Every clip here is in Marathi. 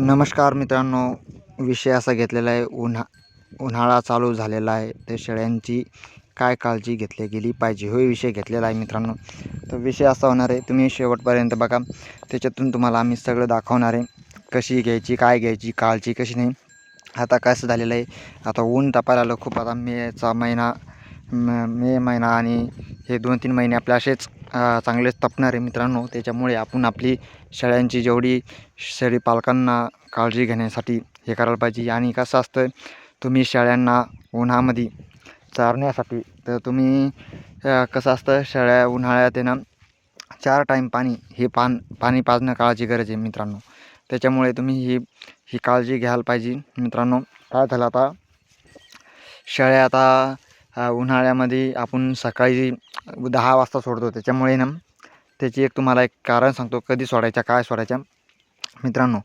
नमस्कार मित्रांनो, विषय असा घेतलेला आहे उन्हाळा चालू झालेला आहे, तर शेळ्यांची काय काळजी घेतली गेली पाहिजे हा विषय घेतलेला आहे मित्रांनो. तर विषय असा होणार आहे, तुम्ही शेवटपर्यंत बघा. त्याच्यातून तुम्हाला आम्ही सगळं दाखवणार आहे, कशी घ्यायची, काय घ्यायची, काळजी कशी नाही. आता कसं झालेलं आहे, आता ऊन तापायला आलं खूप. आता मे महिना आणि हे 2-3 महिने आपले असेच चांगलेच तपणार आहे मित्रांनो. त्याच्यामुळे आपण आपली शेळ्यांची जेवढी शेळी पालकांना काळजी घेण्यासाठी हे करायला पाहिजे. आणि कसं असतं, तुम्ही शेळ्यांना उन्हामध्ये चारण्यासाठी तर तुम्ही कसं असतं, शेळ्या उन्हाळ्यात आहे ना 4 टाईम पाणी पाजणं काळाची गरज आहे मित्रांनो. त्याच्यामुळे तुम्ही ही काळजी घ्यायला पाहिजे मित्रांनो. काय झालं, आता शेळ्या आता उन्हाळ्यामध्ये आपण सकाळी 10 वाजता सोडतो. त्याच्यामुळे ना त्याची तुम्हाला एक कारण सांगतो, कधी सोडायच्या, काय सोडायच्या मित्रांनो.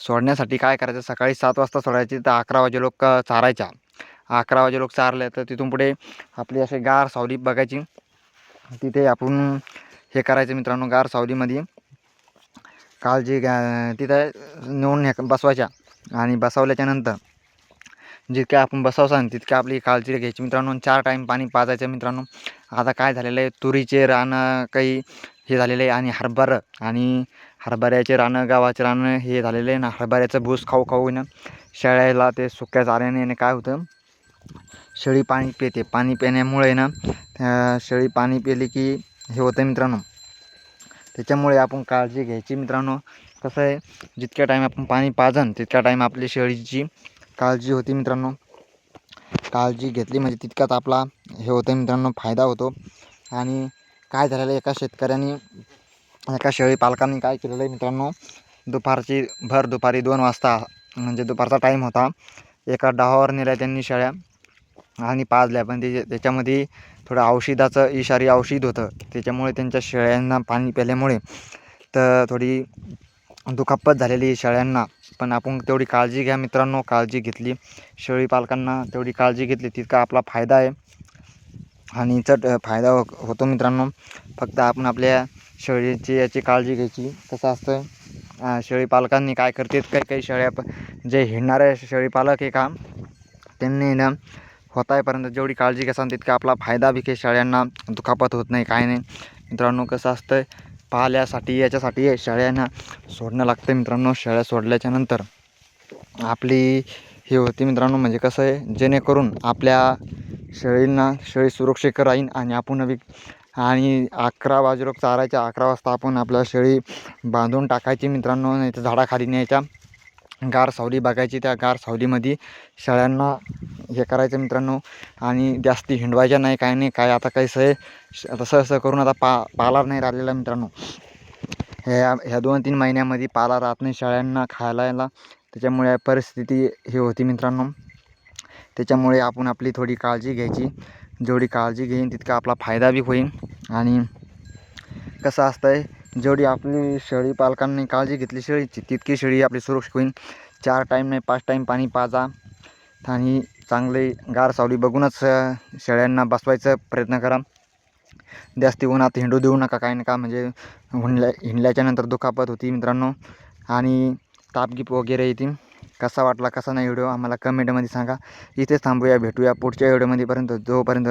सोडण्यासाठी काय करायचं, सकाळी 7 वाजता सोडायची तर 11 वाजे लोक चारायच्या. 11 वाजे लोक चारले तर तिथून पुढे आपली असे गार सावली बघायची, तिथे आपण हे करायचं मित्रांनो. गार सावलीमध्ये काळजी घ्या, तिथे नेऊन बसवायच्या. आणि बसवल्याच्यानंतर जितक्या आपण बसवसान तितक्या आपली काळजी घ्यायची मित्रांनो. 4 टाईम पाणी पाजायचं मित्रांनो. आता काय झालेलं आहे, तुरीचे रानं काही हे झालेलं आहे आणि हरभऱ्याचे रानं, गव्हाचे रानं हे झालेलं आहे ना. हरभऱ्याचं भूस खाऊ खाऊ ना शेळ्याला ते सुक्या चाऱ्याने काय होतं, शेळी पाणी पिते. पाणी पिण्यामुळे ना शेळी पाणी पिली की हे होतं मित्रांनो. त्याच्यामुळे आपण काळजी घ्यायची मित्रांनो. कसं आहे, जितक्या टाईम आपण पाणी पाजन तितक्या टाईम आपली शेळीची काळजी होती मित्रांनो. काळजी घेतली म्हणजे तितकाच आपला हे होतं मित्रांनो, फायदा होतो. आणि काय झालेलं, एका शेळी पालकांनी काय केलेलं आहे मित्रांनो, दुपारी 2 वाजता म्हणजे दुपारचा टाईम होता, एका डावावर नेल्या त्यांनी शेळ्या आणि पाजल्या. पण त्याच्यामध्ये थोडं औषधाचं विषारी औषध होतं. त्याच्यामुळे त्यांच्या शेळ्यांना पाणी प्यायल्यामुळे तर थोडी दुखापत झालेली शेळ्यांना. पण आपण तेवढी काळजी घ्या मित्रांनो. काळजी घेतली, शेळी पालकांना तेवढी काळजी घेतली तितका आपला फायदा आहे आणि फायदा होतो मित्रांनो. फक्त आपण आपल्या शेळीची याची काळजी घ्यायची. कसं असतं, शेळी पालकांनी काय करतात, काही शेळ्या जे हिंडणारे शेळी पालक आहे का, त्यांनी ना होतापर्यंत जेवढी काळजी घ्याल तितका आपला फायदा बी, काही शेळ्यांना दुखापत होत नाही, काय नाही मित्रांनो. कसं असतं, पाल्यासाठी याच्यासाठी शेळ्यांना सोडणं लागतं मित्रांनो. शेळ्या सोडल्याच्यानंतर आपली हे होती मित्रांनो, म्हणजे कसं आहे, जेणेकरून आपल्या शेळी सुरक्षित राहील. आणि आपण आणि 11 वाजे लोक चारायच्या. 11 वाजता आपण आपल्या शेळी बांधून टाकायची मित्रांनो. नाही तर झाडाखाली न्यायच्या, गार सावली बघायची, त्या गार सावलीमध्ये शेळ्यांना हे करायचं मित्रांनो. आणि जास्ती हिंडवायच्या नाही, काय नाही. काय आता काही तसं करून आता पाला नाही राहिलेला मित्रांनो. ह्या 2-3 महिन्यामध्ये पाला राहत नाही शेळ्यांना खायला यायला. त्याच्यामुळे परिस्थिती हे होती मित्रांनो. त्याच्यामुळे आपण आपली थोडी काळजी घ्यायची. जेवढी काळजी घेईन तितका आपला फायदा बी होईल. आणि कसं असतं आहे, जेवढी आपली शेळी पालकांनी काळजी घेतली शेळीची, तितकी शेळी आपली सुरक्षित होईल. 4 टाईम नाही 5 टाईम पाणी पाजा. आणि चांगले गार सावली बघूनच शेळ्यांना बसवायचा प्रयत्न करा. जास्ती उन्हात हिंडू देऊ नका, काय नका, म्हणजे हिंडल्याच्यानंतर दुखापत होती मित्रांनो आणि तापगीप वगैरे येतील. कसा वाटला कसा नाही व्हिडिओ आम्हाला कमेंटमध्ये सांगा. इथेच थांबूया, भेटूया पुढच्या व्हिडिओमध्ये. जोपर्यंत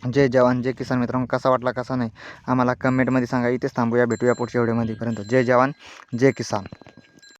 जय जवान जय किसान मित्रांनो. कसा वाटला कसा नाही आम्हाला कमेंटमध्ये सांगा. इथेच थांबूया, भेटूया पुढच्या व्हिडिओमध्ये. जय जवान जय किसान.